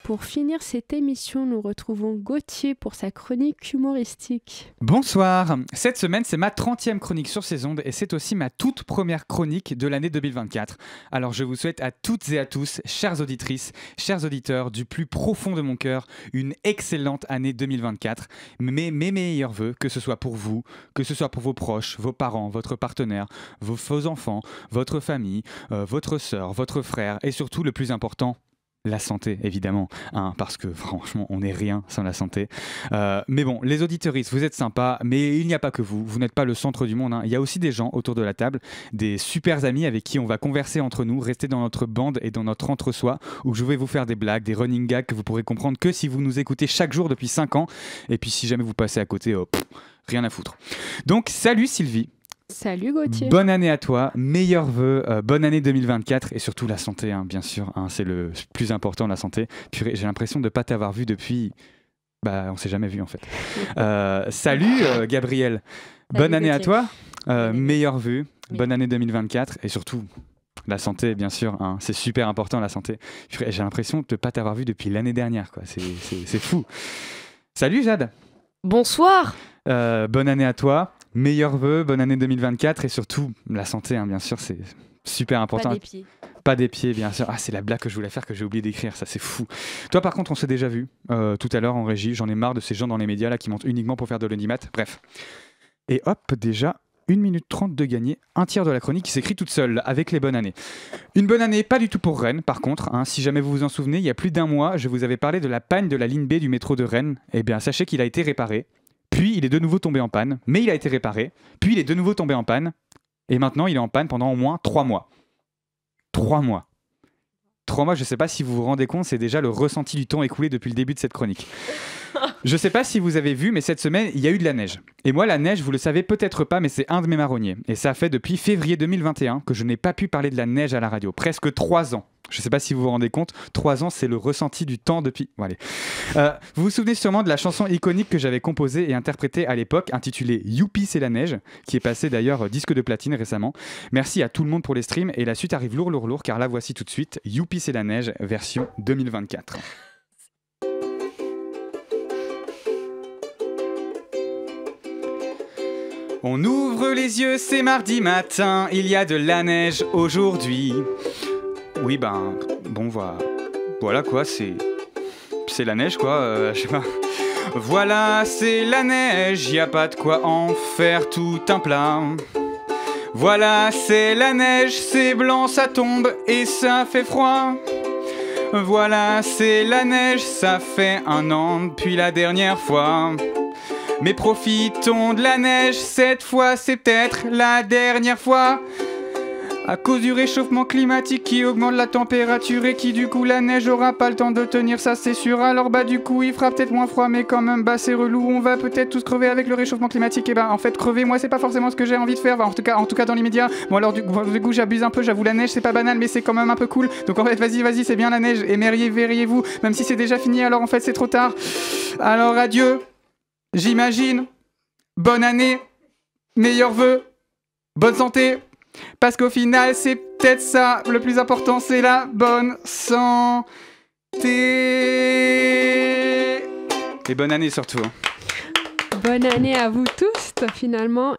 Pour finir cette émission, nous retrouvons Gauthier pour sa chronique humoristique. Bonsoir, cette semaine c'est ma 30e chronique sur ces ondes et c'est aussi ma toute première chronique de l'année 2024. Alors je vous souhaite à toutes et à tous, chères auditrices, chers auditeurs, du plus profond de mon cœur, une excellente année 2024. Mes meilleurs vœux, que ce soit pour vous, que ce soit pour vos proches, vos parents, votre partenaire, vos enfants, votre famille, votre sœur, votre frère et surtout le plus important, la santé, évidemment, hein, parce que franchement, on n'est rien sans la santé. Mais bon, les auditeuristes, vous êtes sympas, mais il n'y a pas que vous. Vous n'êtes pas le centre du monde, hein. Il y a aussi des gens autour de la table, des super amis avec qui on va converser entre nous, rester dans notre bande et dans notre entre-soi, où je vais vous faire des blagues, des running gags que vous pourrez comprendre que si vous nous écoutez chaque jour depuis 5 ans. Et puis si jamais vous passez à côté, rien à foutre. Donc, salut Sylvie. Salut Gauthier. Bonne année à toi, meilleurs vœux, bonne année 2024 et surtout la santé, hein, bien sûr, hein, c'est le plus important, la santé. Purée, j'ai l'impression de ne pas t'avoir vu depuis... on s'est jamais vu en fait. Salut Gabriel, bonne année Gauthier. à toi, meilleurs vœux, bonne année 2024 et surtout la santé, bien sûr, hein, c'est super important la santé. Purée, j'ai l'impression de ne pas t'avoir vu depuis l'année dernière, quoi. C'est fou. Salut Jade. Bonsoir. Bonne année à toi. Meilleurs vœux, bonne année 2024 et surtout la santé, hein, bien sûr, c'est super important. Pas des pieds. Pas des pieds, bien sûr. Ah, c'est la blague que je voulais faire que j'ai oublié d'écrire, ça c'est fou. Toi par contre, on s'est déjà vu tout à l'heure en régie, j'en ai marre de ces gens dans les médias là qui montent uniquement pour faire de l'audimat, bref. Et hop, déjà 1 minute 30 de gagner, un tiers de la chronique qui s'écrit toute seule avec les bonnes années. Une bonne année, pas du tout pour Rennes, par contre, hein, si jamais vous vous en souvenez, il y a plus d'un mois, je vous avais parlé de la panne de la ligne B du métro de Rennes. Eh bien, sachez qu'il a été réparé. Puis il est de nouveau tombé en panne, mais il a été réparé. Puis il est de nouveau tombé en panne. Et maintenant, il est en panne pendant au moins 3 mois. 3 mois. 3 mois, je ne sais pas si vous vous rendez compte, c'est déjà le ressenti du temps écoulé depuis le début de cette chronique. Je ne sais pas si vous avez vu, mais cette semaine, il y a eu de la neige. Et moi, la neige, vous le savez peut-être pas, mais c'est un de mes marronniers. Et ça fait depuis février 2021 que je n'ai pas pu parler de la neige à la radio. Presque 3 ans. Je ne sais pas si vous vous rendez compte, 3 ans, c'est le ressenti du temps depuis... Bon, allez. Vous vous souvenez sûrement de la chanson iconique que j'avais composée et interprétée à l'époque, intitulée « Youpi, c'est la neige », qui est passée d'ailleurs disque de platine récemment. Merci à tout le monde pour les streams, et la suite arrive lourd, car la voici tout de suite, « Youpi, c'est la neige », version 2024. On ouvre les yeux, c'est mardi matin, il y a de la neige aujourd'hui. Oui, bon, voilà quoi, c'est la neige quoi, je sais pas. Voilà, c'est la neige, y a pas de quoi en faire tout un plat. Voilà, c'est la neige, c'est blanc, ça tombe et ça fait froid. Voilà, c'est la neige, ça fait 1 an depuis la dernière fois. Mais profitons de la neige, cette fois c'est peut-être la dernière fois. À cause du réchauffement climatique qui augmente la température et qui du coup la neige aura pas le temps de tenir, ça c'est sûr. Alors du coup il fera peut-être moins froid mais quand même c'est relou. On va peut-être tous crever avec le réchauffement climatique. Et en fait crever moi c'est pas forcément ce que j'ai envie de faire, en tout cas dans l'immédiat. Bon alors du coup j'abuse un peu, j'avoue, la neige c'est pas banal mais c'est quand même un peu cool. Donc en fait vas-y c'est bien la neige, émerveillez-vous, même si c'est déjà fini alors en fait c'est trop tard. Alors adieu, j'imagine, bonne année, meilleurs vœux, bonne santé. Parce qu'au final, c'est peut-être ça, le plus important, c'est la bonne santé. Et bonne année surtout. Bonne année à vous tous, finalement.